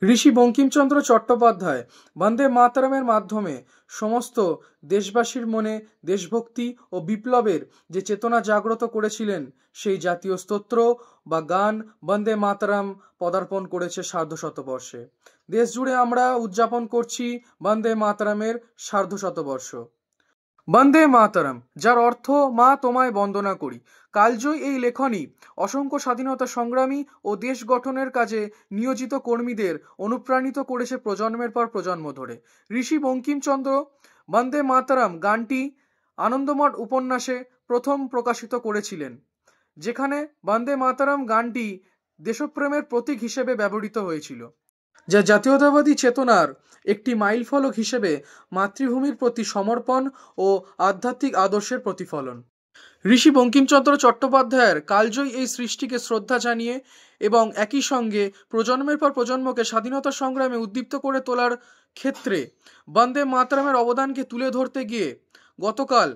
ঋষি বঙ্কিমচন্দ্র চট্টোপাধ্যায় বন্দে মাতরমের মাধ্যমে সমস্ত দেশবাসীর মনে দেশভক্তি ও বিপ্লবের যে চেতনা জাগ্রত করেছিলেন, সেই জাতীয় স্তোত্র বা গান বন্দে মাতরম পদার্পণ করেছে সার্ধশতবর্ষে। দেশ জুড়ে আমরা উদযাপন করছি বন্দে মাতরমের সার্ধশতবর্ষ। বন্দে মাতরম, যার অর্থ মা তোমায় বন্দনা করি, কালজয়ী এই লেখনী অসংখ্য স্বাধীনতা সংগ্রামী ও দেশ গঠনের কাজে নিয়োজিত কর্মীদের অনুপ্রাণিত করেছে প্রজন্মের পর প্রজন্ম ধরে। ঋষি বঙ্কিমচন্দ্র বন্দে মাতরম গানটি আনন্দমঠ উপন্যাসে প্রথম প্রকাশিত করেছিলেন, যেখানে বন্দে মাতরম গানটি দেশপ্রেমের প্রতীক হিসেবে ব্যবহৃত হয়েছিল, যা জাতীয়তাবাদী চেতনার একটি মাইলফলক হিসেবে মাতৃভূমির প্রতি সমর্পণ ও আধ্যাত্মিক আদর্শের প্রতিফলন। ঋষি বঙ্কিমচন্দ্র চট্টোপাধ্যায়ের কালজয়ী এই সৃষ্টিকে শ্রদ্ধা জানিয়ে এবং একই সঙ্গে প্রজন্মের পর প্রজন্মকে স্বাধীনতা সংগ্রামে উদ্দীপ্ত করে তোলার ক্ষেত্রে বন্দে মাতরমের অবদানকে তুলে ধরতে গিয়ে গতকাল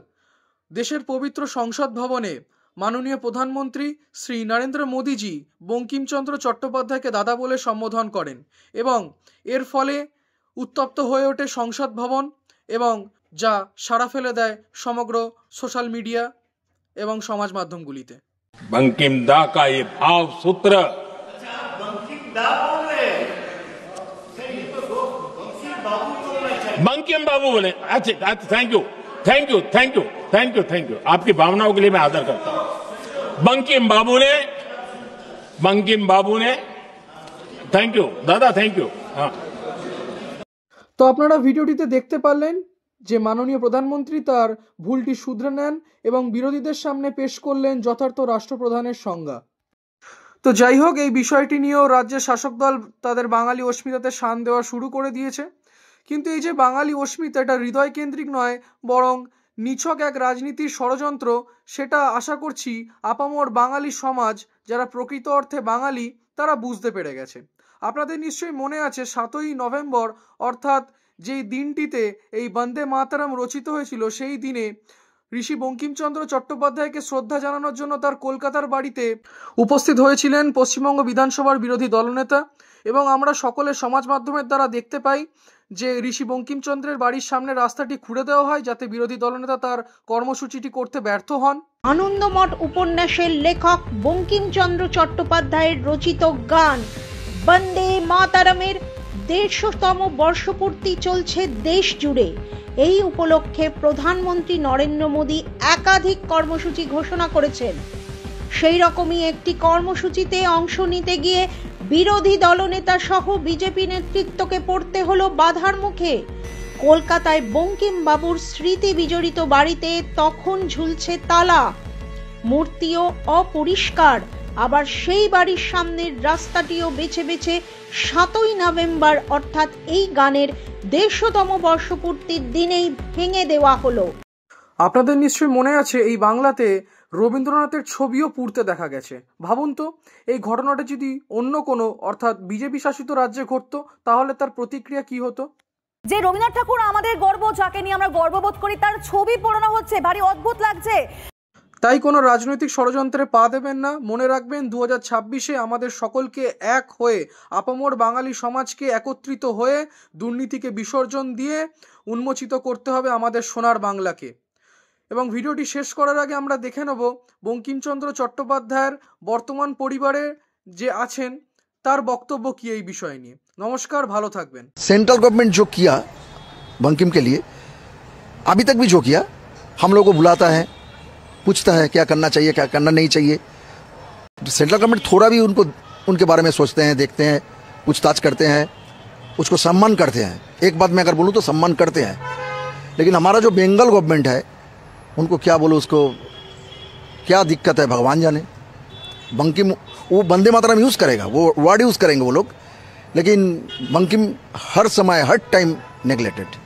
দেশের পবিত্র সংসদ ভবনে মাননীয় প্রধানমন্ত্রী শ্রী নরেন্দ্র মোদীজি বঙ্কিমচন্দ্র চট্টোপাধ্যায়কে দাদা বলে সম্বোধন করেন এবং এর ফলে উত্তপ্ত হয়ে ওঠে সংসদ ভবন, এবং যা সাড়া ফেলে দেয় সমগ্র সোশ্যাল মিডিয়া এবং সমাজ মাধ্যমগুলিতে। बंकिम दा का ये भाव सूत्र बंकिम बाबू बोले। अच्छा, thank you thank you thank you thank you thank you आपकी भावनाओं के लिए मैं आदर करता हूं। बंकिम बाबू ने थैंक यू दादा, थैंक यू। हाँ, তো আপনারা ভিডিওটিতে দেখতে পারলেন যে মাননীয় প্রধানমন্ত্রী তার ভুলটি শুধরে নেন এবং বিরোধীদের সামনে পেশ করলেন যথার্থ রাষ্ট্রপ্রধানের সংজ্ঞা। তো যাই হোক, এই বিষয়টি নিয়েও রাজ্যের শাসক দল তাদের বাঙালি অস্মিতাতে শান দেওয়া শুরু করে দিয়েছে। কিন্তু এই যে বাঙালি অস্মিতা, এটা হৃদয় কেন্দ্রিক নয়, বরং নিছক এক রাজনীতির ষড়যন্ত্র, সেটা আশা করছি আপামর বাঙালি সমাজ, যারা প্রকৃত অর্থে বাঙালি, তারা বুঝতে পেরে গেছে। আপনাদের নিশ্চয়ই মনে আছে 7ই নভেম্বর, অর্থাৎ যেই দিনটিতে এই বন্দে মাতরম রচিত হয়েছিল, সেই দিনে ঋষি বঙ্কিমচন্দ্র চট্টোপাধ্যায়কে শ্রদ্ধা জানানোর জন্য তার কলকাতার বাড়িতে উপস্থিত হয়েছিলেন পশ্চিমবঙ্গ বিধানসভার বিরোধী দলনেতা, এবং আমরা সকলে সমাজ মাধ্যমের দ্বারা দেখতে পাই যে ঋষি বঙ্কিমচন্দ্রের বাড়ির সামনে রাস্তাটি খুঁড়ে দেওয়া হয় যাতে বিরোধী দলনেতা তার কর্মসূচিটি করতে ব্যর্থ হন। আনন্দমঠ উপন্যাসের লেখক বঙ্কিমচন্দ্র চট্টোপাধ্যায়ের রচিত গান বন্দে মাতরমের 150তম বর্ষপূর্তি চলছে দেশ জুড়ে। এই উপলক্ষে প্রধানমন্ত্রী নরেন্দ্র মোদী একাধিক কর্মসূচি ঘোষণা করেছেন। সেই রকমই একটি কর্মসূচিতে অংশ নিতে গিয়ে বিরোধী দলনেতা সহ বিজেপি নেতৃত্বকে পড়তে হলো বাধার মুখে। কলকাতায় বঙ্কিম বাবুর স্মৃতি বিজড়িত বাড়িতে তখন ঝুলছে তালা, মূর্তিও অপরিষ্কার। আবার সেই বাড়ির সামনের রাস্তাটিও বেছে বেছে 7ই নভেম্বর অর্থাৎ এই গানের 150তম বর্ষপূর্তির দিনেই ভেঙে দেওয়া হলো। আপনাদের নিশ্চয়ই মনে আছে এই বাংলাতে রবীন্দ্রনাথের ছবিও পুড়তে দেখা গেছে। ভাবুন তো, এই ঘটনাটা যদি অন্য কোনো অর্থাৎ বিজেপি শাসিত রাজ্যে ঘটতো, তাহলে তার প্রতিক্রিয়া কি হতো? যে রবীন্দ্রনাথ ঠাকুর আমাদের গর্ব, যাকে নিয়ে আমরা গর্ববোধ করি, তার ছবি পোড়ানো হচ্ছে, ভারী অদ্ভুত লাগছে। তাই কোনো রাজনৈতিক ষড়যন্ত্রে পা দেবেন না। মনে রাখবেন 2026-এ আমাদের সকলকে এক হয়ে, আপামর বাঙালি সমাজকে একত্রিত হয়ে দুর্নীতিকে বিসর্জন দিয়ে উন্মোচিত করতে হবে আমাদের সোনার বাংলাকে। এবং ভিডিওটি শেষ করার আগে আমরা দেখে নেব বঙ্কিমচন্দ্র চট্টোপাধ্যায়ের বর্তমান পরিবারে যে আছেন তার বক্তব্য কি এই বিষয় নিয়ে। নমস্কার, ভালো থাকবেন। सेंट्रल गवर्नमेंट जो किया बंकिम के लिए, अभी तक भी जो किया, हम लोग को बुलाता है, पूछता है क्या करना चाहिए क्या करना नहीं चाहिए। सेंट्रल गवर्नमेंट थोड़ा भी उनके बारे में सोचते हैं, देखते हैं, पूछताछ करते हैं, उसको सम्मान करते हैं। एक बात मैं अगर बोलूँ तो सम्मान करते हैं। लेकिन हमारा जो बंगाल गवर्नमेंट है, उनको क्या बोलो, उसको क्या दिक्कत है भगवान जाने। बंकिम वो वंदे मातरम यूज़ करेगा, वो वर्ड यूज़ करेंगे वो लोग, लेकिन बंकिम हर समय हर टाइम नेग्लेक्टेड।